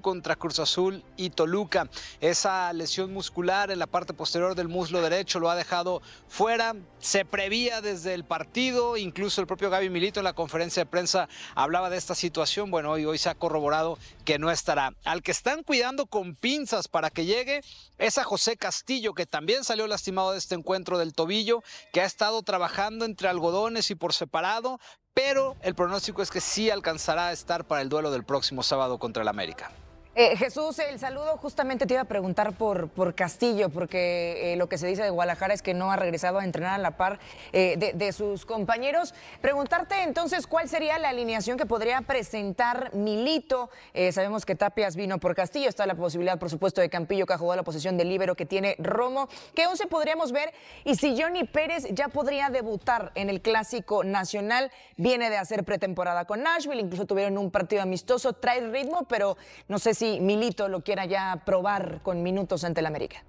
contra Cruz Azul y Toluca. Esa lesión muscular en la parte posterior del muslo derecho lo ha dejado fuera. Se prevía desde el partido, incluso el propio Gaby Milito en la conferencia de prensa hablaba de esta situación. Bueno, hoy se ha corroborado que no estará. Al que están cuidando con pinzas para que llegue es a José Castillo, que también salió lastimado de este encuentro del tobillo, que ha estado trabajando entre algodones y por separado, pero el pronóstico es que sí alcanzará a estar para el duelo del próximo sábado contra el América. Jesús, el saludo, justamente te iba a preguntar por Castillo, porque lo que se dice de Guadalajara es que no ha regresado a entrenar a la par de sus compañeros. Preguntarte entonces cuál sería la alineación que podría presentar Milito. Sabemos que Tapias vino por Castillo, está la posibilidad, por supuesto, de Campillo, que ha jugado la posición de líbero que tiene Romo. ¿Qué 11 podríamos ver? Y si Johnny Pérez ya podría debutar en el Clásico Nacional, viene de hacer pretemporada con Nashville, incluso tuvieron un partido amistoso, trae ritmo, pero no sé si Milito lo quiera ya probar con minutos ante el América.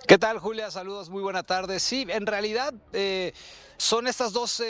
¿Qué tal, Julia? Saludos, muy buena tarde. Sí, en realidad son estas dos,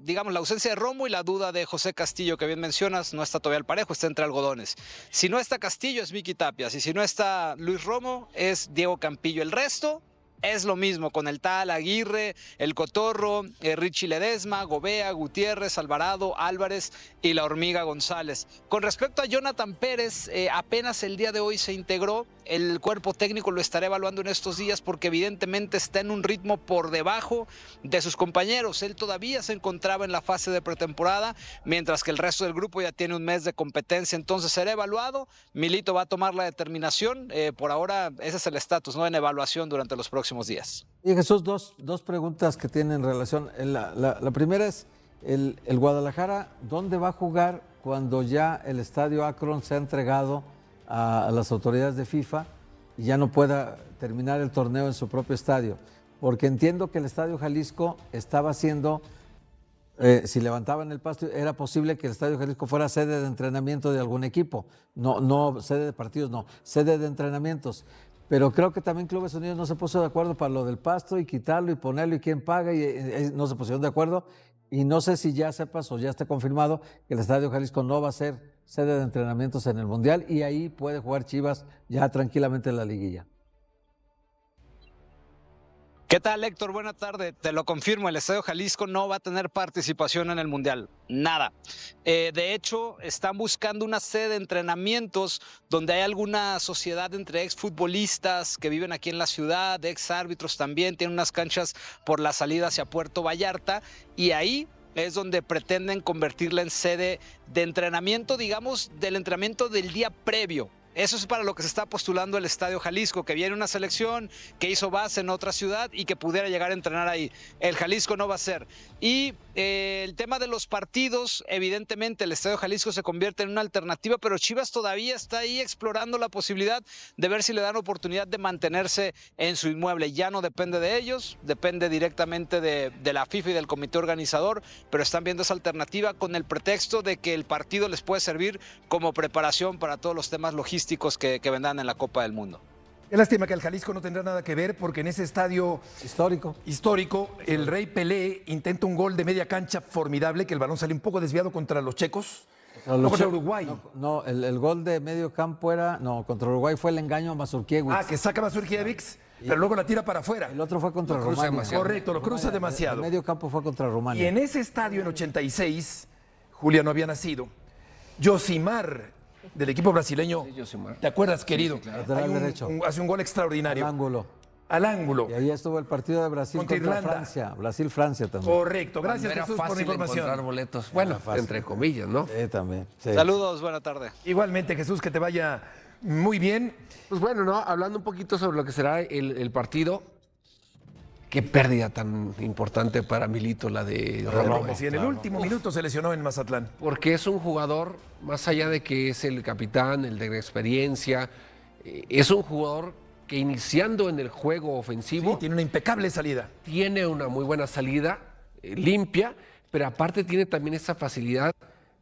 digamos, la ausencia de Romo y la duda de José Castillo, que bien mencionas, no está todavía al parejo, está entre algodones. Si no está Castillo es Miki Tapias y si no está Luis Romo es Diego Campillo. El resto es lo mismo, con el Tal, Aguirre, el Cotorro, Richie Ledesma, Gobea, Gutiérrez, Alvarado, Álvarez y la Hormiga González. Con respecto a Jonathan Pérez, apenas el día de hoy se integró. El cuerpo técnico lo estará evaluando en estos días porque evidentemente está en un ritmo por debajo de sus compañeros. Él todavía se encontraba en la fase de pretemporada, mientras que el resto del grupo ya tiene un mes de competencia. Entonces será evaluado. Milito va a tomar la determinación. Por ahora ese es el estatus, ¿no? En evaluación durante los próximos días. Y Jesús, dos preguntas que tienen relación. La primera es, el Guadalajara, ¿dónde va a jugar cuando ya el estadio Akron se ha entregado a las autoridades de FIFA y ya no pueda terminar el torneo en su propio estadio? Porque entiendo que el Estadio Jalisco estaba haciendo, si levantaban el pasto, era posible que el Estadio Jalisco fuera sede de entrenamiento de algún equipo, no sede de partidos, no, sede de entrenamientos. Pero creo que también Clubes Unidos no se puso de acuerdo para lo del pasto y quitarlo y ponerlo y quién paga y no se pusieron de acuerdo. Y no sé si ya sepas o ya está confirmado que el Estadio Jalisco no va a ser sede de entrenamientos en el Mundial y ahí puede jugar Chivas ya tranquilamente en la liguilla. ¿Qué tal, Héctor? Buena tarde. Te lo confirmo, el Estadio Jalisco no va a tener participación en el Mundial. Nada. De hecho, están buscando una sede de entrenamientos donde hay alguna sociedad entre exfutbolistas que viven aquí en la ciudad, ex árbitros también, tienen unas canchas por la salida hacia Puerto Vallarta y ahí es donde pretenden convertirla en sede de entrenamiento, digamos, del entrenamiento del día previo. Eso es para lo que se está postulando el Estadio Jalisco, que viene una selección que hizo base en otra ciudad y que pudiera llegar a entrenar ahí. El Jalisco no va a ser. Y el tema de los partidos, evidentemente el Estadio Jalisco se convierte en una alternativa, pero Chivas todavía está ahí explorando la posibilidad de ver si le dan oportunidad de mantenerse en su inmueble. Ya no depende de ellos, depende directamente de la FIFA y del comité organizador, pero están viendo esa alternativa con el pretexto de que el partido les puede servir como preparación para todos los temas logísticos que vendrán en la Copa del Mundo. Qué lástima que el Jalisco no tendrá nada que ver porque en ese estadio histórico el Rey Pelé intenta un gol de media cancha formidable, que el balón salió un poco desviado contra los checos. Contra Uruguay. No, el gol de medio campo contra Uruguay fue el engaño a Mazurkiewicz. Que saca Mazurkiewicz, pero luego la tira para afuera. El otro fue contra Rumania. Correcto, lo cruza demasiado. El medio campo fue contra Rumania. Y en ese estadio en 86, Julia no había nacido, Josimar, del equipo brasileño, ¿te acuerdas, querido? Sí, claro. Hace un gol extraordinario. Al ángulo. Y ahí estuvo el partido de Brasil contra Francia. Brasil-Francia también. Correcto. Gracias, Jesús, por la información. Encontrar boletos, bueno, entre comillas, ¿no? Sí, también. Sí. Saludos, buena tarde. Igualmente, Jesús, que te vaya muy bien. Pues bueno, ¿no? Hablando un poquito sobre lo que será el partido. Qué pérdida tan importante para Milito la de Romo. Sí, en el último minuto se lesionó en Mazatlán. Porque es un jugador, más allá de que es el capitán, el de experiencia, es un jugador que iniciando en el juego ofensivo... Sí, tiene una impecable salida. Tiene una muy buena salida, limpia, pero aparte tiene también esa facilidad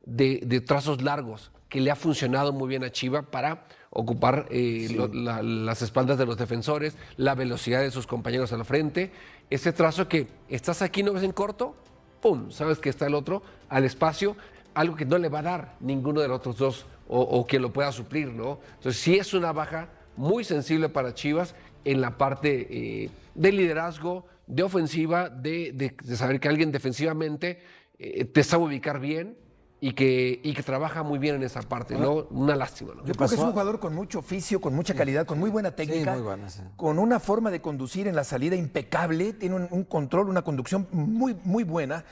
de trazos largos que le ha funcionado muy bien a Chiva para ocupar las espaldas de los defensores, la velocidad de sus compañeros al frente, ese trazo que estás aquí, no ves en corto, ¡pum!, sabes que está el otro al espacio. algo que no le va a dar ninguno de los otros dos o que lo pueda suplir, ¿no? Entonces sí es una baja muy sensible para Chivas en la parte de liderazgo, de ofensiva, de saber que alguien defensivamente te sabe ubicar bien y que trabaja muy bien en esa parte, ¿no? Una lástima, ¿no? Yo creo que es un jugador con mucho oficio, con mucha calidad, con muy buena técnica, muy buena, sí. con una forma de conducir en la salida impecable, tiene un control, una conducción muy buena.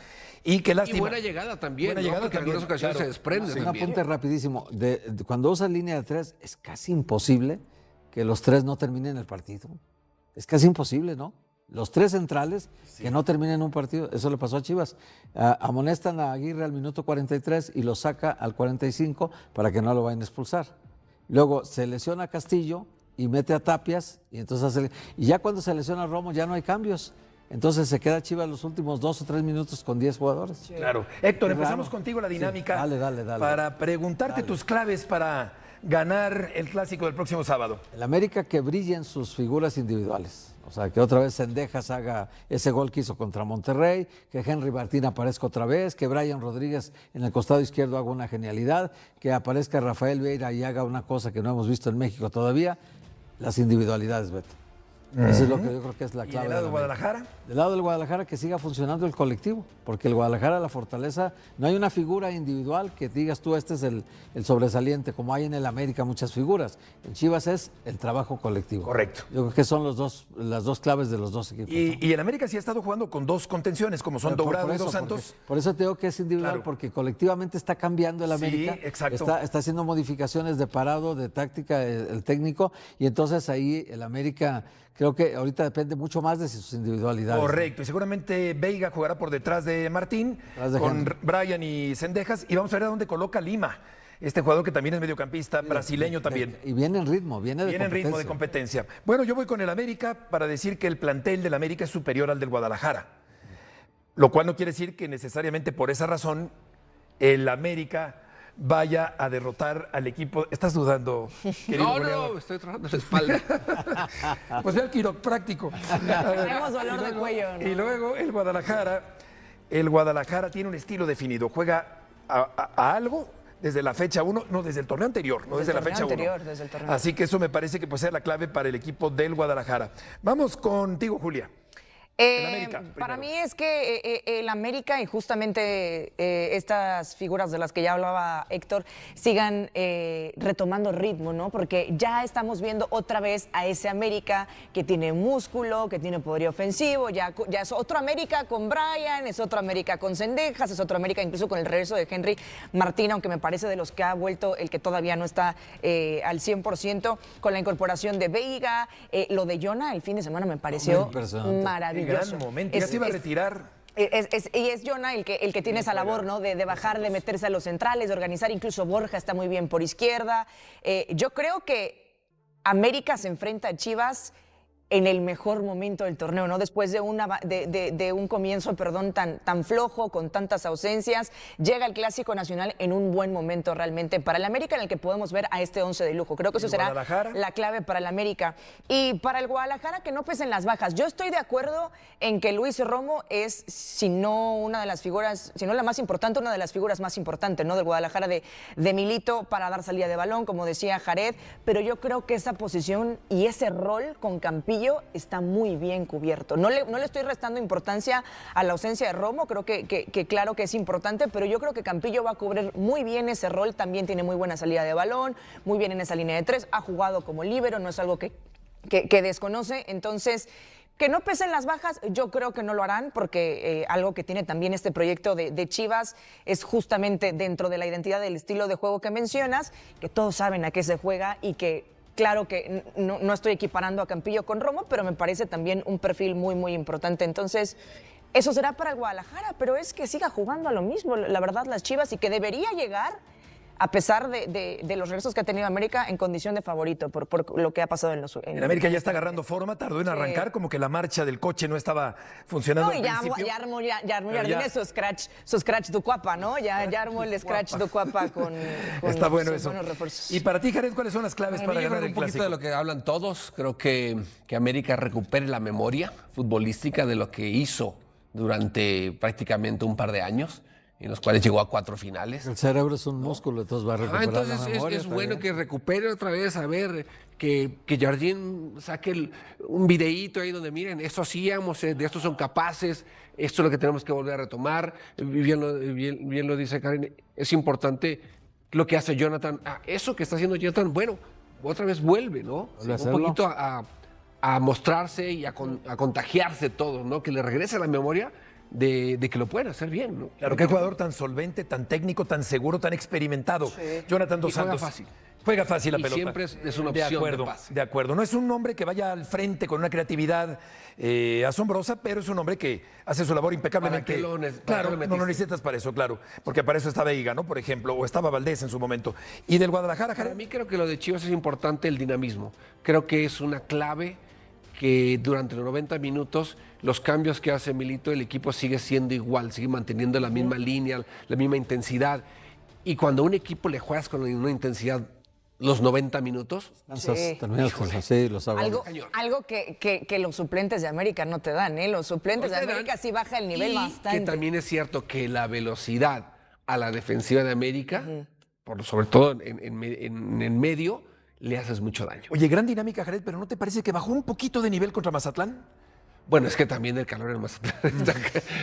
Y qué lástima. Y buena llegada también, Buena ¿no? llegada Porque en también, algunas ocasiones claro. se desprende Un también. apunte rapidísimo. Cuando usas línea de 3, es casi imposible que los 3 no terminen el partido. Es casi imposible, ¿no? Los 3 centrales que no terminen un partido. Eso le pasó a Chivas. Amonestan a Aguirre al minuto 43 y lo saca al 45 para que no lo vayan a expulsar. Luego se lesiona a Castillo y mete a Tapias. Y entonces y ya cuando se lesiona a Romo ya no hay cambios. Entonces se queda Chivas los últimos 2 o 3 minutos con 10 jugadores. Claro. Héctor, Qué empezamos raro. contigo la dinámica. Sí, dale. Para preguntarte tus claves para ganar el clásico del próximo sábado. El América que brillen sus figuras individuales. O sea, que otra vez Cendejas haga ese gol que hizo contra Monterrey, que Henry Martín aparezca otra vez, que Brian Rodríguez en el costado izquierdo haga una genialidad, que aparezca Rafael Vieira y haga una cosa que no hemos visto en México todavía, las individualidades, Beto. Eso es lo que yo creo que es la ¿Y clave. del lado de la América. Guadalajara? Del lado del Guadalajara que siga funcionando el colectivo, porque el Guadalajara, la fortaleza, no hay una figura individual que digas tú, este es el sobresaliente, como hay en el América muchas figuras. En Chivas es el trabajo colectivo. Correcto. Yo creo que son las dos claves de los dos equipos. ¿no? Y el América sí ha estado jugando con 2 contenciones, como son Dourado y Dos Santos. Por eso te digo que es individual, Claro. porque colectivamente está cambiando el Sí, América. exacto. Está haciendo modificaciones de parado, de táctica, el técnico, y entonces ahí el América creo que ahorita depende mucho más de sus individualidades. Correcto, y seguramente Veiga jugará por detrás de Martín, Detrás de con Henry. Brian y Cendejas, y vamos a ver a dónde coloca Lima, este jugador que también es mediocampista, brasileño también. Y viene en ritmo, viene de Viene en ritmo de competencia. Bueno, yo voy con el América para decir que el plantel del América es superior al del Guadalajara, lo cual no quiere decir que necesariamente por esa razón el América vaya a derrotar al equipo. ¿Estás dudando, querido No, goleador? no, estoy trabajando la espalda. Pues ve al quiropráctico. Tenemos dolor de cuello, ¿no? Y luego el Guadalajara tiene un estilo definido. Juega a algo desde la fecha 1, no, desde el torneo anterior, no desde la fecha 1. Desde el torneo. Así que eso me parece que puede ser la clave para el equipo del Guadalajara. Vamos contigo, Julia. El América, para primero. mí es que el América y justamente estas figuras de las que ya hablaba Héctor sigan retomando ritmo, ¿no? Porque ya estamos viendo otra vez a ese América que tiene músculo, que tiene poder ofensivo, ya es otro América con Brian, es otro América con Cendejas, es otro América incluso con el regreso de Henry Martín, aunque me parece de los que ha vuelto el que todavía no está al 100%, con la incorporación de Veiga, lo de Jonah el fin de semana me pareció Impresionante. maravilloso. Gran momento. Ya se iba a retirar. Y es Jonah el que tiene esa labor, ¿no? De bajar, de meterse a los centrales, de organizar. Incluso Borja está muy bien por izquierda. Yo creo que América se enfrenta a Chivas en el mejor momento del torneo, ¿no? Después de un comienzo, tan flojo, con tantas ausencias, llega el Clásico Nacional en un buen momento realmente para el América, en el que podemos ver a este 11 de lujo. Creo que eso será la clave para el América. Y para el Guadalajara, que no pesen las bajas. Yo estoy de acuerdo en que Luis Romo es, si no una de las figuras, si no la más importante, una de las figuras más importantes, ¿no? Del Guadalajara de Milito para dar salida de balón, como decía Jared, pero yo creo que esa posición y ese rol con Campillo está muy bien cubierto. No le estoy restando importancia a la ausencia de Romo, creo que claro que es importante, pero yo creo que Campillo va a cubrir muy bien ese rol, también tiene muy buena salida de balón, muy bien en esa línea de 3, ha jugado como líbero, no es algo que desconoce, entonces que no pesen las bajas, yo creo que no lo harán, porque algo que tiene también este proyecto de Chivas es justamente dentro de la identidad del estilo de juego que mencionas, que todos saben a qué se juega y que claro que no estoy equiparando a Campillo con Romo, pero me parece también un perfil muy, muy importante. Entonces, eso será para el Guadalajara, pero es que siga jugando a lo mismo, la verdad, las Chivas, y que debería llegar, a pesar de los regresos que ha tenido América, en condición de favorito por lo que ha pasado en los... El América ya está agarrando forma, tardó en arrancar, como que la marcha del coche no estaba funcionando No, y al principio. ya armó Jardines su scratch do Cuapa, ¿no? Ya armó el scratch do Cuapa con Está bueno sus eso. buenos refuerzos. Y para ti, Jared, ¿cuáles son las claves para Yo ganar creo el un poquito clásico? de lo que hablan todos. Creo que América recupere la memoria futbolística de lo que hizo durante prácticamente un par de años. en los cuales llegó a 4 finales. El cerebro es un músculo, entonces va a recuperar Entonces la memoria. es bueno que recupere otra vez, a ver, que Jardín saque un videíto ahí donde miren, esto hacíamos, de esto son capaces, esto es lo que tenemos que volver a retomar. Bien lo dice Karen, es importante lo que hace Jonathan. Eso que está haciendo Jonathan, bueno, otra vez vuelve, ¿no? Vuelve a Un hacerlo. poquito a mostrarse y a contagiarse todo, ¿no? Que le regrese a la memoria de que lo pueden hacer bien, ¿no? Claro, qué jugador tan solvente, tan técnico, tan seguro, tan experimentado. Jonathan Dos Y juega Santos. fácil. Juega fácil la Y pelota. siempre es una De opción de acuerdo, pase. de acuerdo. No es un hombre que vaya al frente con una creatividad asombrosa, pero es un hombre que hace su labor impecablemente. ¿Para qué lo para Claro, qué lo no lo metiste? necesitas para eso, claro. Porque para eso está Veiga, ¿no? Por ejemplo, o estaba Valdés en su momento. Y del Guadalajara, Para mí creo que lo de Chivas es importante el dinamismo. Creo que es una clave que durante los 90 minutos los cambios que hace Milito, el equipo sigue siendo igual, sigue manteniendo la misma línea, la misma intensidad. Y cuando a un equipo le juegas con una intensidad los 90 minutos, Terminas con así, lo sabes. Algo que los suplentes de América no te dan, ¿eh? Los suplentes no de te dan. América sí baja el nivel Y bastante. que también es cierto que la velocidad a la defensiva de América, sobre todo en el medio, le haces mucho daño. Oye, gran dinámica, Jared, pero ¿no te parece que bajó un poquito de nivel contra Mazatlán? Bueno, es que también el calor en Mazatlán,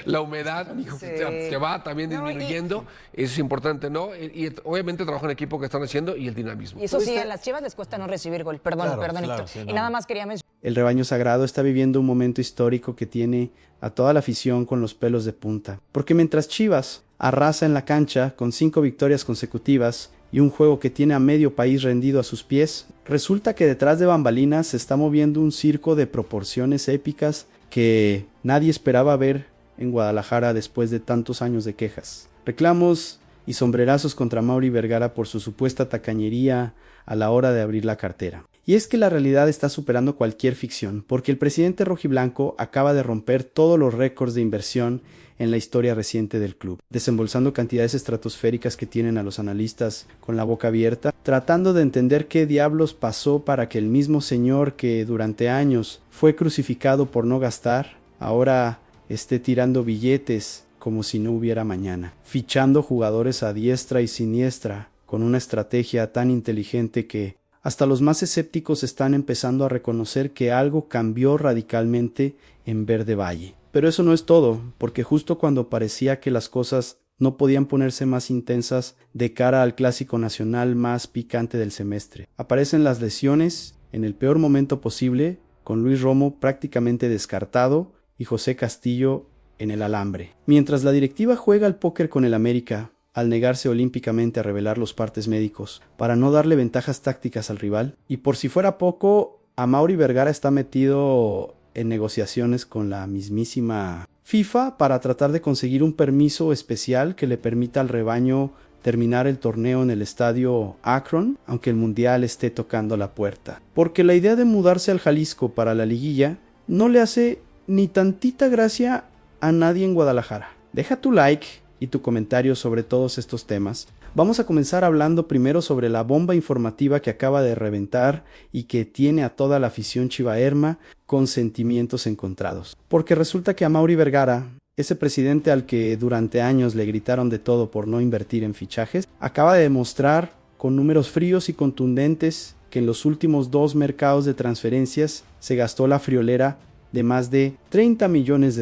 la humedad se va también No, disminuyendo, eso es importante, ¿no? Y obviamente el trabajo en equipo que están haciendo y el dinamismo. Y eso sí, a las Chivas les cuesta no recibir gol. Perdón, Claro, perdón, claro, Héctor. sí, Y no. nada más quería mencionar. El rebaño sagrado está viviendo un momento histórico que tiene a toda la afición con los pelos de punta. Porque mientras Chivas arrasa en la cancha con 5 victorias consecutivas y un juego que tiene a medio país rendido a sus pies, resulta que detrás de bambalinas se está moviendo un circo de proporciones épicas que nadie esperaba ver en Guadalajara después de tantos años de quejas. Reclamos y sombrerazos contra Mauri Vergara por su supuesta tacañería a la hora de abrir la cartera. Y es que la realidad está superando cualquier ficción, porque el presidente rojiblanco acaba de romper todos los récords de inversión en la historia reciente del club, desembolsando cantidades estratosféricas que tienen a los analistas con la boca abierta, tratando de entender qué diablos pasó para que el mismo señor que durante años fue crucificado por no gastar, ahora esté tirando billetes como si no hubiera mañana, fichando jugadores a diestra y siniestra, con una estrategia tan inteligente que hasta los más escépticos están empezando a reconocer que algo cambió radicalmente en Verde Valle. Pero eso no es todo, porque justo cuando parecía que las cosas no podían ponerse más intensas de cara al clásico nacional más picante del semestre, aparecen las lesiones en el peor momento posible, con Luis Romo prácticamente descartado y José Castillo en el alambre. Mientras la directiva juega al póker con el América, al negarse olímpicamente a revelar los partes médicos para no darle ventajas tácticas al rival, y por si fuera poco, Amaury Vergara está metido en negociaciones con la mismísima FIFA para tratar de conseguir un permiso especial que le permita al rebaño terminar el torneo en el estadio Akron, aunque el Mundial esté tocando la puerta. Porque la idea de mudarse al Jalisco para la liguilla no le hace ni tantita gracia a nadie en Guadalajara. Deja tu like y tu comentario sobre todos estos temas. Vamos a comenzar hablando primero sobre la bomba informativa que acaba de reventar y que tiene a toda la afición chivaerma con sentimientos encontrados. Porque resulta que Amaury Vergara, ese presidente al que durante años le gritaron de todo por no invertir en fichajes, acaba de demostrar con números fríos y contundentes que en los últimos 2 mercados de transferencias se gastó la friolera de más de $30 millones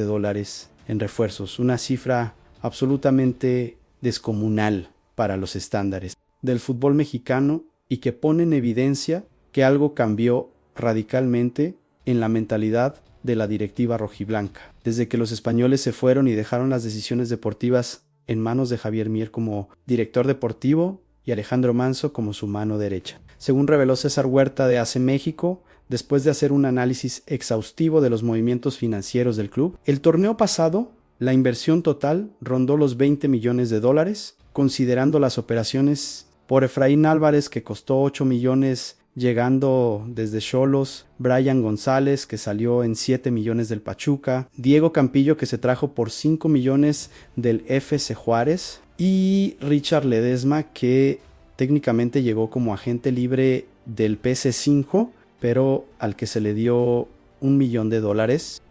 en refuerzos, una cifra absolutamente descomunal para los estándares del fútbol mexicano y que pone en evidencia que algo cambió radicalmente en la mentalidad de la directiva rojiblanca. Desde que los españoles se fueron y dejaron las decisiones deportivas en manos de Javier Mier como director deportivo y Alejandro Manso como su mano derecha. Según reveló César Huerta de AC México, después de hacer un análisis exhaustivo de los movimientos financieros del club, el torneo pasado la inversión total rondó los $20 millones, considerando las operaciones por Efraín Álvarez, que costó 8 millones llegando desde Xolos, Brian González, que salió en 7 millones del Pachuca, Diego Campillo, que se trajo por 5 millones del FC Juárez, y Richard Ledesma, que técnicamente llegó como agente libre del PC5, pero al que se le dio $1 millón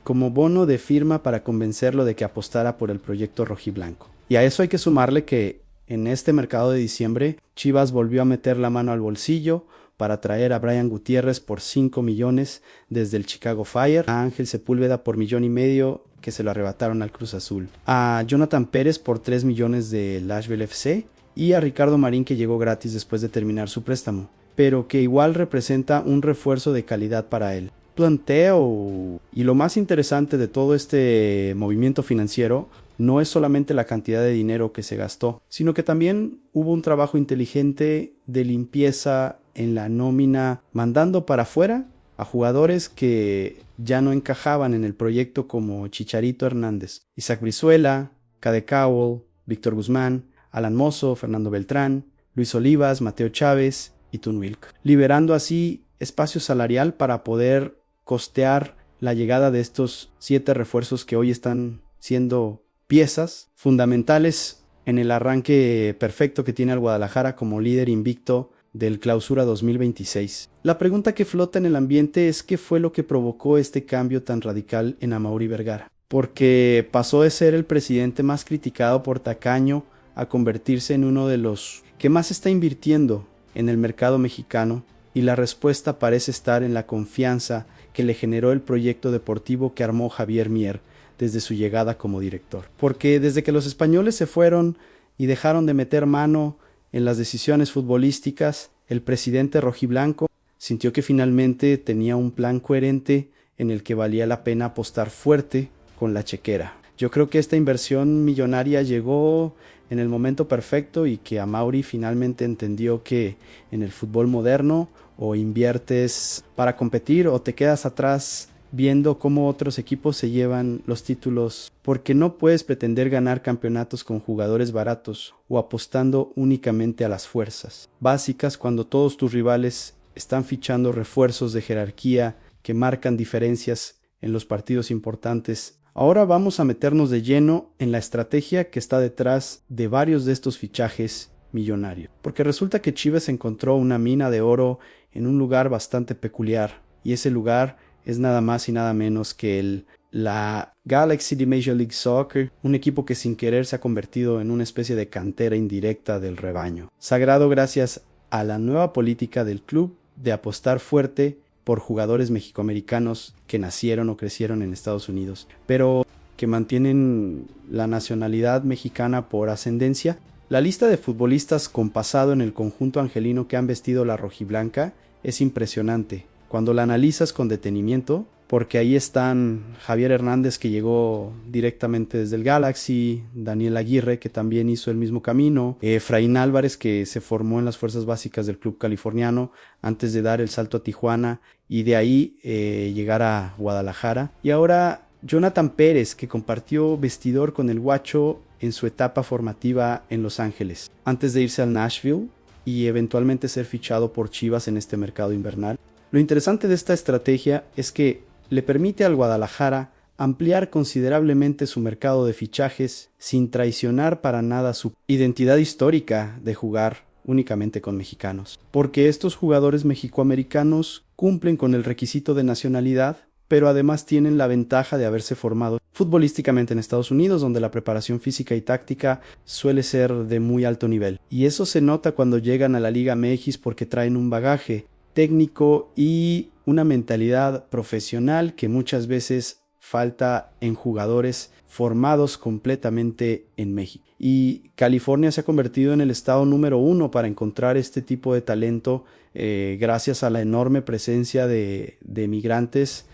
como bono de firma para convencerlo de que apostara por el proyecto rojiblanco. Y a eso hay que sumarle que en este mercado de diciembre, Chivas volvió a meter la mano al bolsillo para traer a Brian Gutiérrez por 5 millones desde el Chicago Fire, a Ángel Sepúlveda por 1,5 millones que se lo arrebataron al Cruz Azul, a Jonathan Pérez por 3 millones de Asheville FC y a Ricardo Marín, que llegó gratis después de terminar su préstamo, pero que igual representa un refuerzo de calidad para él. Planteo, y lo más interesante de todo este movimiento financiero no es solamente la cantidad de dinero que se gastó, sino que también hubo un trabajo inteligente de limpieza en la nómina, mandando para afuera a jugadores que ya no encajaban en el proyecto, como Chicharito Hernández, Isaac Brizuela, Cade Cowell, Víctor Guzmán, Alan Mozo, Fernando Beltrán, Luis Olivas, Mateo Chávez y Tun Wilk, liberando así espacio salarial para poder costear la llegada de estos 7 refuerzos que hoy están siendo piezas fundamentales en el arranque perfecto que tiene el Guadalajara como líder invicto del Clausura 2026. La pregunta que flota en el ambiente es qué fue lo que provocó este cambio tan radical en Amaury Vergara, porque pasó de ser el presidente más criticado por tacaño a convertirse en uno de los que más está invirtiendo en el mercado mexicano, y la respuesta parece estar en la confianza que le generó el proyecto deportivo que armó Javier Mier desde su llegada como director. Porque desde que los españoles se fueron y dejaron de meter mano en las decisiones futbolísticas, el presidente rojiblanco sintió que finalmente tenía un plan coherente en el que valía la pena apostar fuerte con la chequera. Yo creo que esta inversión millonaria llegó en el momento perfecto y que Amaury finalmente entendió que en el fútbol moderno o inviertes para competir o te quedas atrás viendo cómo otros equipos se llevan los títulos, porque no puedes pretender ganar campeonatos con jugadores baratos o apostando únicamente a las fuerzas básicas cuando todos tus rivales están fichando refuerzos de jerarquía que marcan diferencias en los partidos importantes. Ahora vamos a meternos de lleno en la estrategia que está detrás de varios de estos fichajes millonarios, porque resulta que Chivas encontró una mina de oro en un lugar bastante peculiar, y ese lugar es nada más y nada menos que la Galaxy de Major League Soccer, un equipo que sin querer se ha convertido en una especie de cantera indirecta del rebaño, sagrado gracias a la nueva política del club de apostar fuerte por jugadores mexicoamericanos que nacieron o crecieron en Estados Unidos, pero que mantienen la nacionalidad mexicana por ascendencia. La lista de futbolistas con pasado en el conjunto angelino que han vestido la rojiblanca es impresionante cuando la analizas con detenimiento, porque ahí están Javier Hernández, que llegó directamente desde el Galaxy, Daniel Aguirre, que también hizo el mismo camino, Efraín Álvarez, que se formó en las fuerzas básicas del club californiano antes de dar el salto a Tijuana y de ahí llegar a Guadalajara, y ahora Jonathan Pérez, que compartió vestidor con el Guacho en su etapa formativa en Los Ángeles, antes de irse al Nashville y eventualmente ser fichado por Chivas en este mercado invernal. Lo interesante de esta estrategia es que le permite al Guadalajara ampliar considerablemente su mercado de fichajes sin traicionar para nada su identidad histórica de jugar únicamente con mexicanos, porque estos jugadores mexicoamericanos cumplen con el requisito de nacionalidad, pero además tienen la ventaja de haberse formado futbolísticamente en Estados Unidos, donde la preparación física y táctica suele ser de muy alto nivel, y eso se nota cuando llegan a la Liga MX porque traen un bagaje técnico y una mentalidad profesional que muchas veces falta en jugadores formados completamente en México. Y California se ha convertido en el estado número 1 para encontrar este tipo de talento, gracias a la enorme presencia de migrantes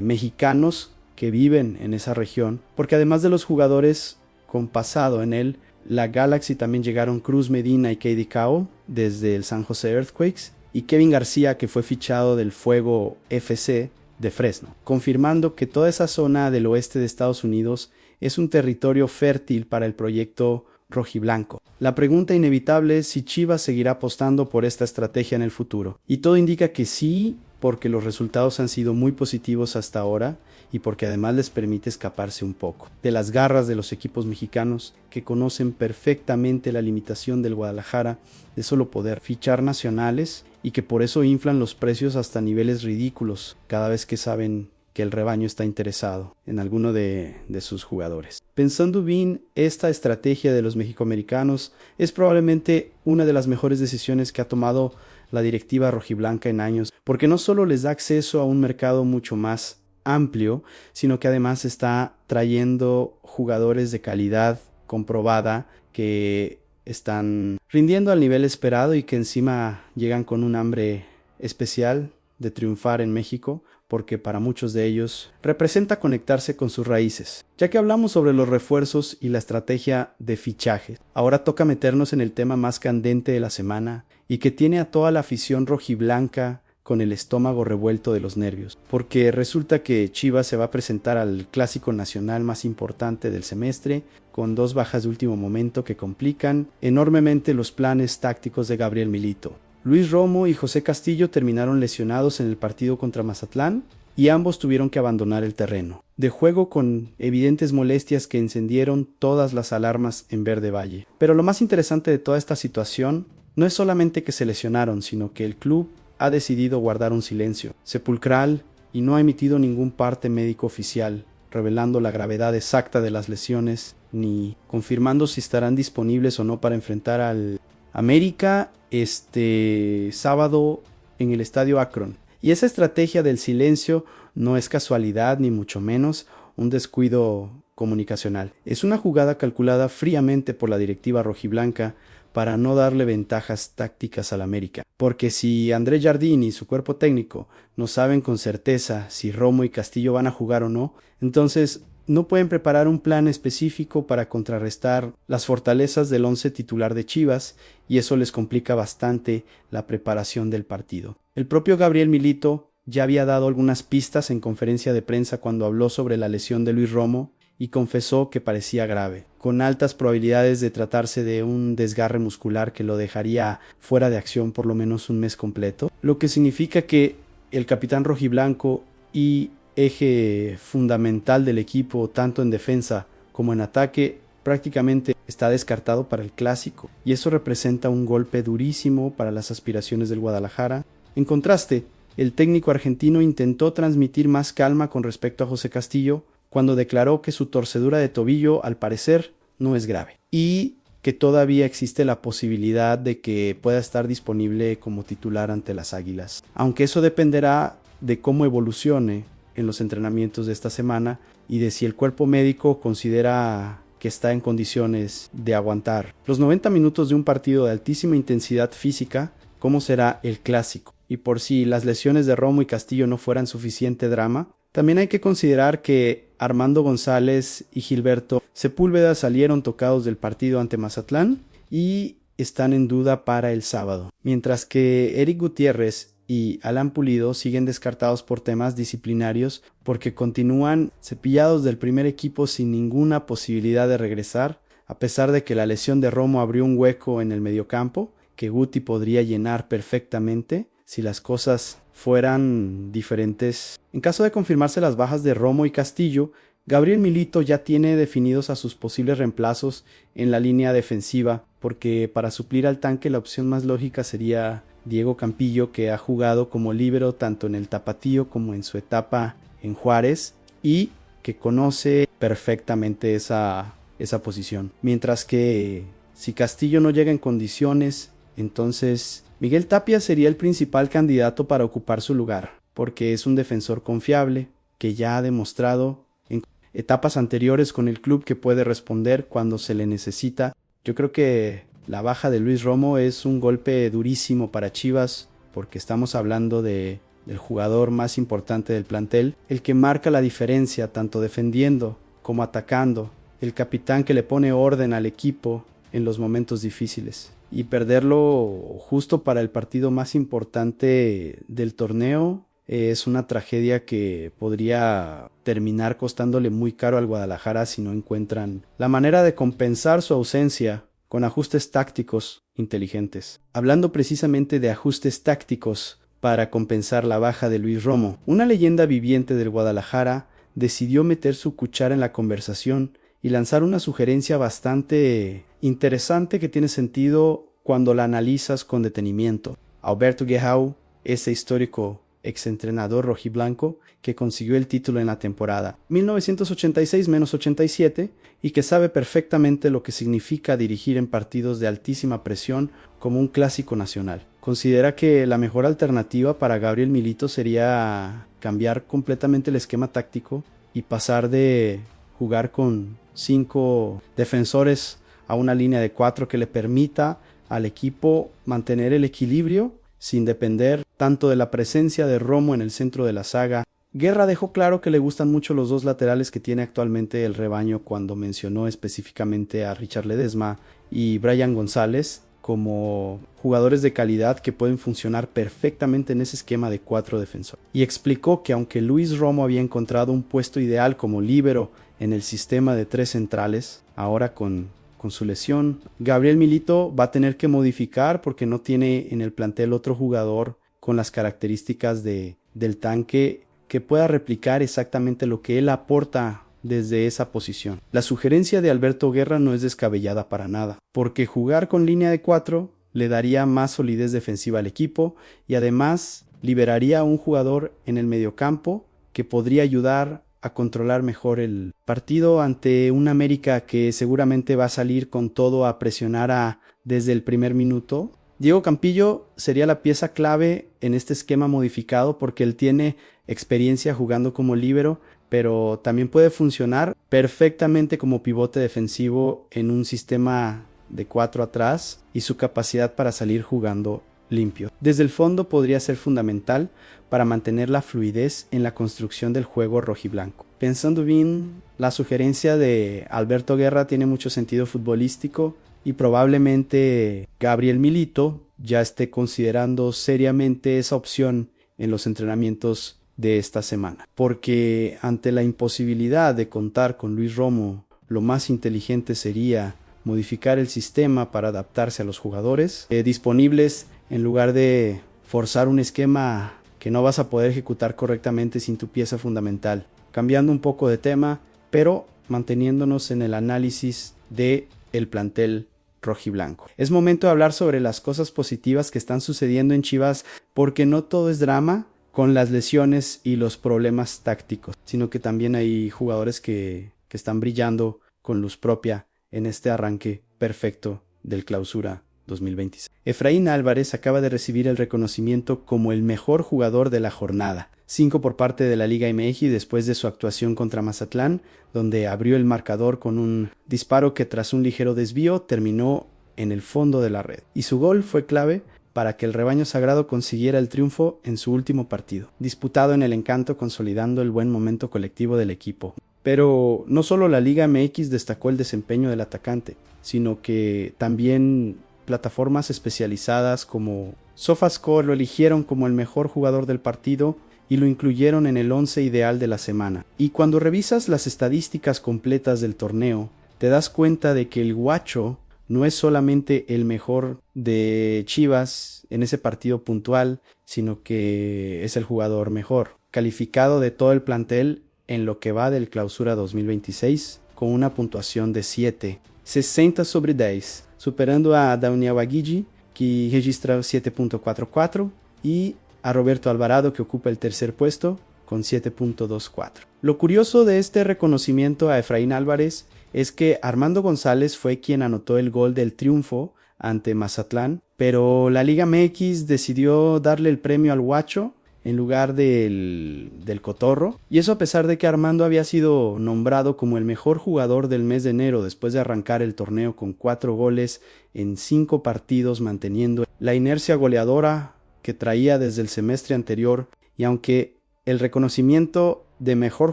mexicanos que viven en esa región, porque además de los jugadores con pasado en él, la Galaxy también llegaron Cruz Medina y Cade Cowell desde el San Jose Earthquakes, y Kevin García, que fue fichado del Fuego FC de Fresno, confirmando que toda esa zona del oeste de Estados Unidos es un territorio fértil para el proyecto rojiblanco. La pregunta inevitable es si Chivas seguirá apostando por esta estrategia en el futuro, y todo indica que sí, porque los resultados han sido muy positivos hasta ahora y porque además les permite escaparse un poco de las garras de los equipos mexicanos, que conocen perfectamente la limitación del Guadalajara de solo poder fichar nacionales y que por eso inflan los precios hasta niveles ridículos cada vez que saben que el rebaño está interesado en alguno de sus jugadores. Pensando bien, esta estrategia de los mexicoamericanos es probablemente una de las mejores decisiones que ha tomado la directiva rojiblanca en años, porque no solo les da acceso a un mercado mucho más amplio, sino que además está trayendo jugadores de calidad comprobada que están rindiendo al nivel esperado y que encima llegan con un hambre especial de triunfar en México, porque para muchos de ellos representa conectarse con sus raíces. Ya que hablamos sobre los refuerzos y la estrategia de fichajes, ahora toca meternos en el tema más candente de la semana y que tiene a toda la afición rojiblanca con el estómago revuelto de los nervios, porque resulta que Chivas se va a presentar al clásico nacional más importante del semestre, con 2 bajas de último momento que complican enormemente los planes tácticos de Gabriel Milito. Luis Romo y José Castillo terminaron lesionados en el partido contra Mazatlán y ambos tuvieron que abandonar el terreno de juego con evidentes molestias que encendieron todas las alarmas en Verde Valle. Pero lo más interesante de toda esta situación no es solamente que se lesionaron, sino que el club ha decidido guardar un silencio sepulcral y no ha emitido ningún parte médico oficial, revelando la gravedad exacta de las lesiones, ni confirmando si estarán disponibles o no para enfrentar al América este sábado en el Estadio Akron. Y esa estrategia del silencio no es casualidad, ni mucho menos un descuido comunicacional. Es una jugada calculada fríamente por la directiva rojiblanca para no darle ventajas tácticas al América. Porque si André Jardine y su cuerpo técnico no saben con certeza si Romo y Castillo van a jugar o no, entonces no pueden preparar un plan específico para contrarrestar las fortalezas del once titular de Chivas, y eso les complica bastante la preparación del partido. El propio Gabriel Milito ya había dado algunas pistas en conferencia de prensa cuando habló sobre la lesión de Luis Romo y confesó que parecía grave, con altas probabilidades de tratarse de un desgarre muscular que lo dejaría fuera de acción por lo menos un mes completo, lo que significa que el capitán rojiblanco y eje fundamental del equipo tanto en defensa como en ataque prácticamente está descartado para el clásico, y eso representa un golpe durísimo para las aspiraciones del Guadalajara. En contraste, el técnico argentino intentó transmitir más calma con respecto a José Castillo cuando declaró que su torcedura de tobillo al parecer no es grave y que todavía existe la posibilidad de que pueda estar disponible como titular ante las Águilas, aunque eso dependerá de cómo evolucione en los entrenamientos de esta semana y de si el cuerpo médico considera que está en condiciones de aguantar los 90 minutos de un partido de altísima intensidad física, como será el clásico. Y por si las lesiones de Romo y Castillo no fueran suficiente drama, también hay que considerar que Armando González y Gilberto Sepúlveda salieron tocados del partido ante Mazatlán y están en duda para el sábado, mientras que Eric Gutiérrez y Alan Pulido siguen descartados por temas disciplinarios porque continúan cepillados del primer equipo sin ninguna posibilidad de regresar, a pesar de que la lesión de Romo abrió un hueco en el mediocampo que Guti podría llenar perfectamente si las cosas fueran diferentes. En caso de confirmarse las bajas de Romo y Castillo, Gabriel Milito ya tiene definidos a sus posibles reemplazos en la línea defensiva, porque para suplir al tanque la opción más lógica sería Diego Campillo, que ha jugado como líbero tanto en el Tapatío como en su etapa en Juárez y que conoce perfectamente esa posición. Mientras que si Castillo no llega en condiciones, entonces Miguel Tapia sería el principal candidato para ocupar su lugar, porque es un defensor confiable que ya ha demostrado en etapas anteriores con el club que puede responder cuando se le necesita. Yo creo que la baja de Luis Romo es un golpe durísimo para Chivas, porque estamos hablando del jugador más importante del plantel, el que marca la diferencia tanto defendiendo como atacando, el capitán que le pone orden al equipo en los momentos difíciles. Y perderlo justo para el partido más importante del torneo es una tragedia que podría terminar costándole muy caro al Guadalajara si no encuentran la manera de compensar su ausencia con ajustes tácticos inteligentes. Hablando precisamente de ajustes tácticos para compensar la baja de Luis Romo, una leyenda viviente del Guadalajara decidió meter su cuchara en la conversación y lanzar una sugerencia bastante interesante que tiene sentido cuando la analizas con detenimiento. Alberto Guejau, ese histórico exentrenador rojiblanco que consiguió el título en la temporada 1986-87 y que sabe perfectamente lo que significa dirigir en partidos de altísima presión como un clásico nacional. Considera que la mejor alternativa para Gabriel Milito sería cambiar completamente el esquema táctico y pasar de jugar con 5 defensores a una línea de 4 que le permita al equipo mantener el equilibrio sin depender tanto de la presencia de Romo en el centro de la saga. Guerra dejó claro que le gustan mucho los 2 laterales que tiene actualmente el rebaño cuando mencionó específicamente a Richard Ledesma y Brian González como jugadores de calidad que pueden funcionar perfectamente en ese esquema de 4 defensores. Y explicó que aunque Luis Romo había encontrado un puesto ideal como líbero en el sistema de 3 centrales, ahora con su lesión, Gabriel Milito va a tener que modificar porque no tiene en el plantel otro jugador con las características del tanque que pueda replicar exactamente lo que él aporta desde esa posición. La sugerencia de Alberto Guerra no es descabellada para nada, porque jugar con línea de 4 le daría más solidez defensiva al equipo y además liberaría a un jugador en el mediocampo que podría ayudar a controlar mejor el partido ante un América que seguramente va a salir con todo a presionar desde el primer minuto. Diego Campillo sería la pieza clave en este esquema modificado porque él tiene experiencia jugando como líbero, pero también puede funcionar perfectamente como pivote defensivo en un sistema de 4 atrás y su capacidad para salir jugando limpio. Desde el fondo podría ser fundamental para mantener la fluidez en la construcción del juego rojiblanco. Pensando bien, la sugerencia de Alberto Guerra tiene mucho sentido futbolístico y probablemente Gabriel Milito ya esté considerando seriamente esa opción en los entrenamientos de esta semana. Porque ante la imposibilidad de contar con Luis Romo, lo más inteligente sería modificar el sistema para adaptarse a los jugadores disponibles en lugar de forzar un esquema que no vas a poder ejecutar correctamente sin tu pieza fundamental. Cambiando un poco de tema, pero manteniéndonos en el análisis de el plantel rojiblanco. Es momento de hablar sobre las cosas positivas que están sucediendo en Chivas, porque no todo es drama con las lesiones y los problemas tácticos, sino que también hay jugadores que están brillando con luz propia en este arranque perfecto del Clausura 2026. Efraín Álvarez acaba de recibir el reconocimiento como el mejor jugador de la jornada, 5 por parte de la Liga MX después de su actuación contra Mazatlán, donde abrió el marcador con un disparo que tras un ligero desvío terminó en el fondo de la red. Y su gol fue clave para que el rebaño sagrado consiguiera el triunfo en su último partido, disputado en el Encanto, consolidando el buen momento colectivo del equipo. Pero no solo la Liga MX destacó el desempeño del atacante, sino que también plataformas especializadas como SofaScore lo eligieron como el mejor jugador del partido y lo incluyeron en el 11 ideal de la semana. Y cuando revisas las estadísticas completas del torneo, te das cuenta de que el Guacho no es solamente el mejor de Chivas en ese partido puntual, sino que es el jugador mejor, calificado de todo el plantel en lo que va del Clausura 2026, con una puntuación de 7, 60 sobre 10, superando a Daniel Aguigi, que registra 7.44, y a Roberto Alvarado, que ocupa el tercer puesto, con 7.24. Lo curioso de este reconocimiento a Efraín Álvarez es que Armando González fue quien anotó el gol del triunfo ante Mazatlán, pero la Liga MX decidió darle el premio al Guacho en lugar del Cotorro, y eso a pesar de que Armando había sido nombrado como el mejor jugador del mes de enero después de arrancar el torneo con 4 goles en 5 partidos, manteniendo la inercia goleadora que traía desde el semestre anterior. Y aunque el reconocimiento de mejor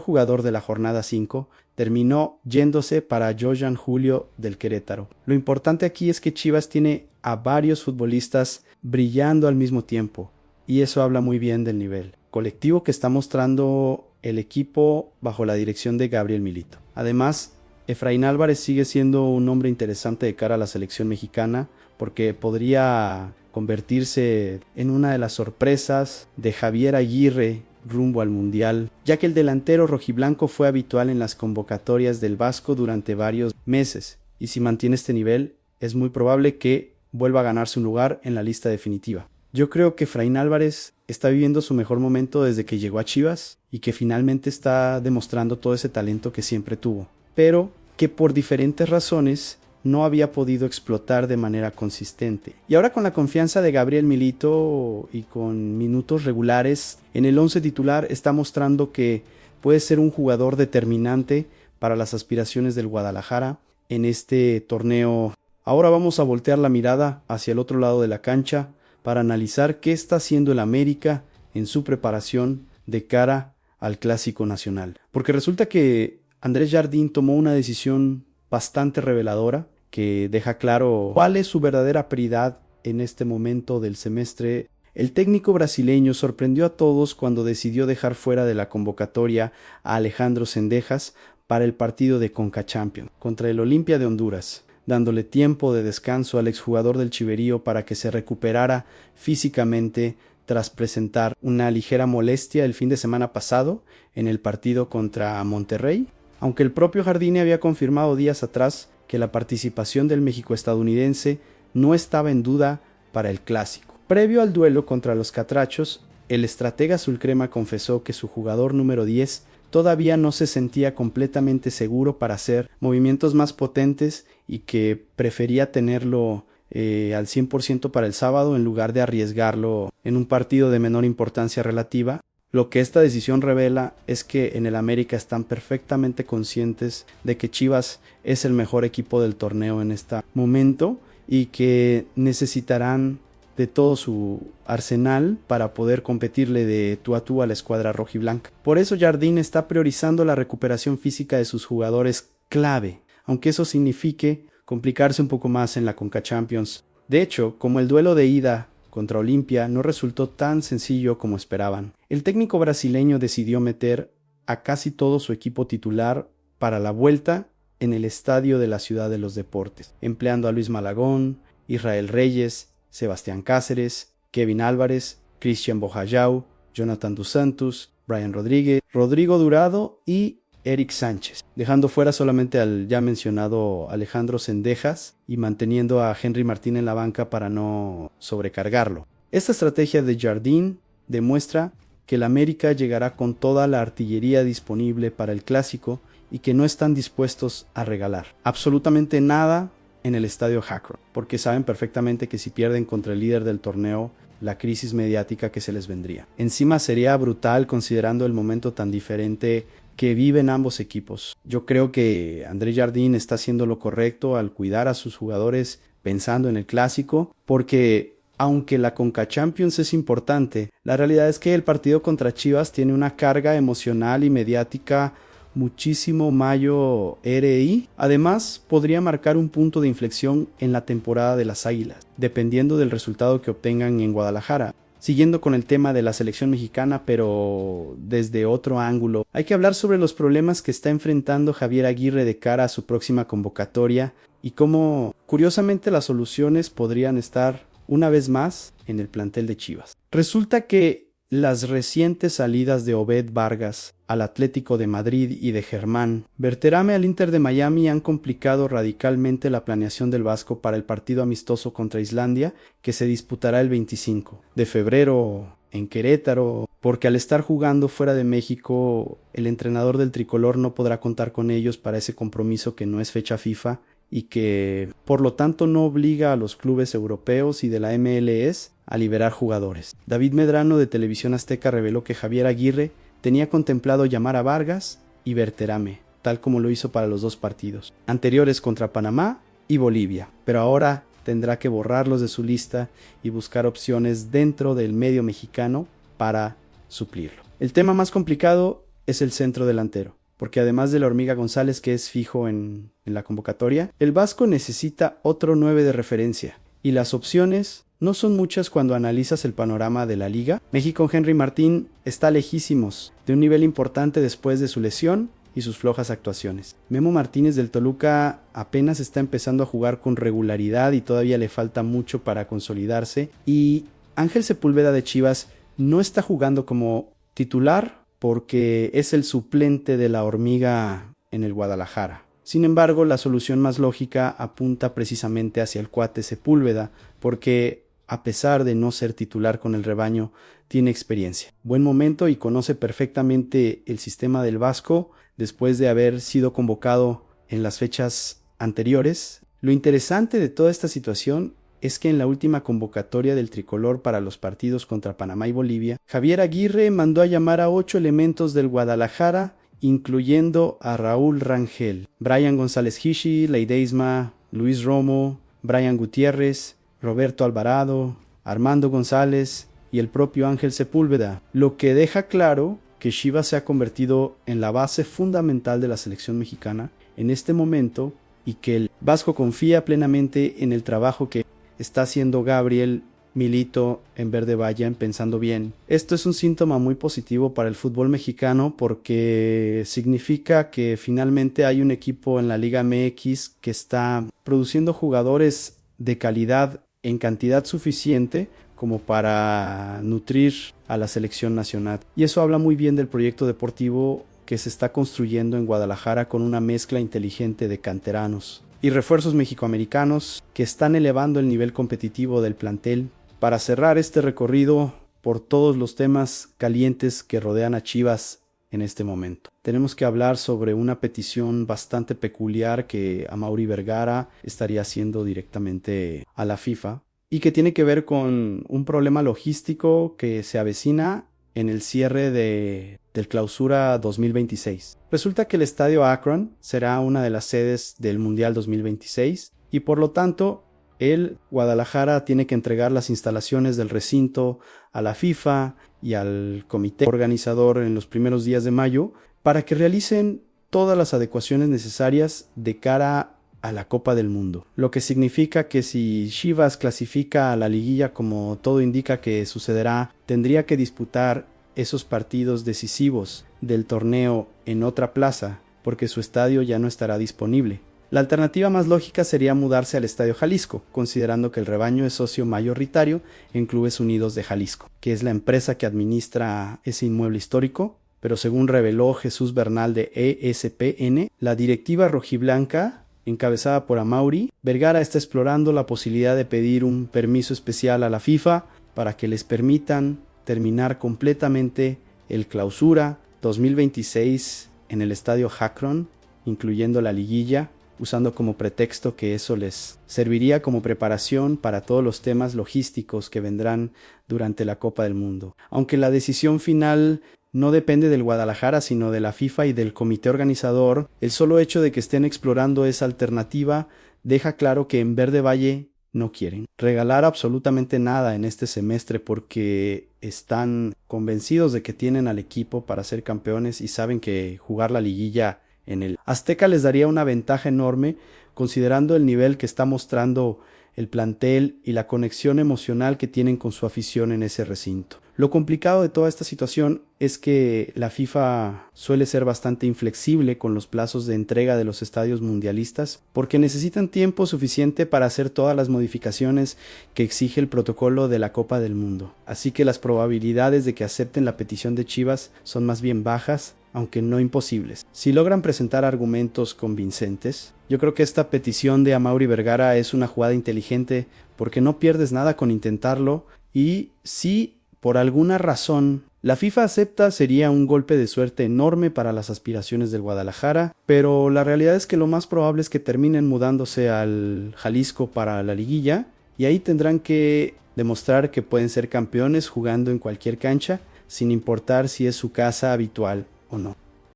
jugador de la jornada 5 terminó yéndose para Jojan Julio del Querétaro. Lo importante aquí es que Chivas tiene a varios futbolistas brillando al mismo tiempo, y eso habla muy bien del nivel colectivo que está mostrando el equipo bajo la dirección de Gabriel Milito. Además, Efraín Álvarez sigue siendo un hombre interesante de cara a la selección mexicana, porque podría convertirse en una de las sorpresas de Javier Aguirre rumbo al Mundial, ya que el delantero rojiblanco fue habitual en las convocatorias del Vasco durante varios meses, y si mantiene este nivel, es muy probable que vuelva a ganarse un lugar en la lista definitiva. Yo creo que Efraín Álvarez está viviendo su mejor momento desde que llegó a Chivas y que finalmente está demostrando todo ese talento que siempre tuvo, pero que por diferentes razones no había podido explotar de manera consistente. Y ahora con la confianza de Gabriel Milito y con minutos regulares en el 11 titular está mostrando que puede ser un jugador determinante para las aspiraciones del Guadalajara en este torneo. Ahora vamos a voltear la mirada hacia el otro lado de la cancha para analizar qué está haciendo el América en su preparación de cara al Clásico Nacional. Porque resulta que Andrés Jardín tomó una decisión bastante reveladora que deja claro cuál es su verdadera prioridad en este momento del semestre. El técnico brasileño sorprendió a todos cuando decidió dejar fuera de la convocatoria a Alejandro Zendejas para el partido de Conca Champions contra el Olimpia de Honduras, dándole tiempo de descanso al exjugador del Chiverío para que se recuperara físicamente tras presentar una ligera molestia el fin de semana pasado en el partido contra Monterrey, aunque el propio Jardine había confirmado días atrás que la participación del México-estadounidense no estaba en duda para el clásico. Previo al duelo contra los Catrachos, el estratega azulcrema confesó que su jugador número 10 todavía no se sentía completamente seguro para hacer movimientos más potentes y que prefería tenerlo al 100% para el sábado en lugar de arriesgarlo en un partido de menor importancia relativa. Lo que esta decisión revela es que en el América están perfectamente conscientes de que Chivas es el mejor equipo del torneo en este momento y que necesitarán de todo su arsenal para poder competirle de tú a tú a la escuadra rojiblanca. Por eso Jardín está priorizando la recuperación física de sus jugadores clave, aunque eso signifique complicarse un poco más en la Conca Champions. De hecho, como el duelo de ida contra Olimpia no resultó tan sencillo como esperaban, el técnico brasileño decidió meter a casi todo su equipo titular para la vuelta en el estadio de la Ciudad de los Deportes, empleando a Luis Malagón, Israel Reyes, Sebastián Cáceres, Kevin Álvarez, Cristian Bojayau, Jonathan dos Santos, Brian Rodríguez, Rodrigo Durado y Eric Sánchez, dejando fuera solamente al ya mencionado Alejandro Zendejas y manteniendo a Henry Martín en la banca para no sobrecargarlo. Esta estrategia de Jardín demuestra que el América llegará con toda la artillería disponible para el clásico y que no están dispuestos a regalar absolutamente nada en el estadio Akron, porque saben perfectamente que si pierden contra el líder del torneo, la crisis mediática que se les vendría. Encima sería brutal considerando el momento tan diferente que viven ambos equipos. Yo creo que Andrés Jardín está haciendo lo correcto al cuidar a sus jugadores pensando en el clásico, porque aunque la Conca Champions es importante, la realidad es que el partido contra Chivas tiene una carga emocional y mediática muchísimo mayor RI. Además, podría marcar un punto de inflexión en la temporada de las Águilas, dependiendo del resultado que obtengan en Guadalajara. Siguiendo con el tema de la selección mexicana, pero desde otro ángulo, hay que hablar sobre los problemas que está enfrentando Javier Aguirre de cara a su próxima convocatoria y cómo, curiosamente, las soluciones podrían estar una vez más en el plantel de Chivas. Resulta que las recientes salidas de Obed Vargas al Atlético de Madrid y de Germán Berterame al Inter de Miami han complicado radicalmente la planeación del vasco para el partido amistoso contra Islandia que se disputará el 25 de febrero en Querétaro, porque al estar jugando fuera de México el entrenador del tricolor no podrá contar con ellos para ese compromiso que no es fecha FIFA y que por lo tanto no obliga a los clubes europeos y de la MLS a liberar jugadores. David Medrano de Televisión Azteca reveló que Javier Aguirre tenía contemplado llamar a Vargas y Berterame, tal como lo hizo para los dos partidos anteriores contra Panamá y Bolivia, pero ahora tendrá que borrarlos de su lista y buscar opciones dentro del medio mexicano para suplirlo. El tema más complicado es el centro delantero, porque además de la Hormiga González, que es fijo en la convocatoria, el vasco necesita otro 9 de referencia, y las opciones no son muchas cuando analizas el panorama de la liga. México Henry Martín está lejísimos de un nivel importante después de su lesión y sus flojas actuaciones. Memo Martínez del Toluca apenas está empezando a jugar con regularidad y todavía le falta mucho para consolidarse, y Ángel Sepúlveda de Chivas no está jugando como titular porque es el suplente de la Hormiga en el Guadalajara. Sin embargo, la solución más lógica apunta precisamente hacia el cuate Sepúlveda, porque a pesar de no ser titular con el rebaño, tiene experiencia. Buen momento y conoce perfectamente el sistema del Vasco después de haber sido convocado en las fechas anteriores. Lo interesante de toda esta situación es que en la última convocatoria del tricolor para los partidos contra Panamá y Bolivia, Javier Aguirre mandó a llamar a 8 elementos del Guadalajara, incluyendo a Raúl Rangel, Brian González Hishi, Ledesma, Luis Romo, Brian Gutiérrez, Roberto Alvarado, Armando González y el propio Ángel Sepúlveda, lo que deja claro que Chivas se ha convertido en la base fundamental de la selección mexicana en este momento y que el Vasco confía plenamente en el trabajo que está haciendo Gabriel Milito en Verde Valle, Pensando Bien. Esto es un síntoma muy positivo para el fútbol mexicano porque significa que finalmente hay un equipo en la Liga MX que está produciendo jugadores de calidad en cantidad suficiente como para nutrir a la selección nacional. Y eso habla muy bien del proyecto deportivo que se está construyendo en Guadalajara con una mezcla inteligente de canteranos y refuerzos mexicoamericanos que están elevando el nivel competitivo del plantel. Para cerrar este recorrido por todos los temas calientes que rodean a Chivas en este momento, tenemos que hablar sobre una petición bastante peculiar que Amaury Vergara estaría haciendo directamente a la FIFA y que tiene que ver con un problema logístico que se avecina en el cierre del Clausura 2026. Resulta que el Estadio Akron será una de las sedes del Mundial 2026 y por lo tanto el Guadalajara tiene que entregar las instalaciones del recinto a la FIFA y al comité organizador en los primeros días de mayo para que realicen todas las adecuaciones necesarias de cara a la Copa del Mundo. Lo que significa que si Chivas clasifica a la liguilla, como todo indica que sucederá, tendría que disputar esos partidos decisivos del torneo en otra plaza porque su estadio ya no estará disponible. La alternativa más lógica sería mudarse al Estadio Jalisco, considerando que el rebaño es socio mayoritario en Clubes Unidos de Jalisco, que es la empresa que administra ese inmueble histórico, pero según reveló Jesús Bernal de ESPN, la directiva rojiblanca encabezada por Amaury, Vergara está explorando la posibilidad de pedir un permiso especial a la FIFA para que les permitan terminar completamente el Clausura 2026 en el Estadio Akron, incluyendo la liguilla, usando como pretexto que eso les serviría como preparación para todos los temas logísticos que vendrán durante la Copa del Mundo. Aunque la decisión final no depende del Guadalajara, sino de la FIFA y del comité organizador, el solo hecho de que estén explorando esa alternativa deja claro que en Verde Valle no quieren regalar absolutamente nada en este semestre porque están convencidos de que tienen al equipo para ser campeones y saben que jugar la liguilla en el Azteca les daría una ventaja enorme considerando el nivel que está mostrando el plantel y la conexión emocional que tienen con su afición en ese recinto. Lo complicado de toda esta situación es que la FIFA suele ser bastante inflexible con los plazos de entrega de los estadios mundialistas porque necesitan tiempo suficiente para hacer todas las modificaciones que exige el protocolo de la Copa del Mundo. Así que las probabilidades de que acepten la petición de Chivas son más bien bajas, aunque no imposibles. Si logran presentar argumentos convincentes, yo creo que esta petición de Amaury Vergara es una jugada inteligente porque no pierdes nada con intentarlo y si por alguna razón la FIFA acepta, sería un golpe de suerte enorme para las aspiraciones del Guadalajara, pero la realidad es que lo más probable es que terminen mudándose al Jalisco para la liguilla y ahí tendrán que demostrar que pueden ser campeones jugando en cualquier cancha sin importar si es su casa habitual o no.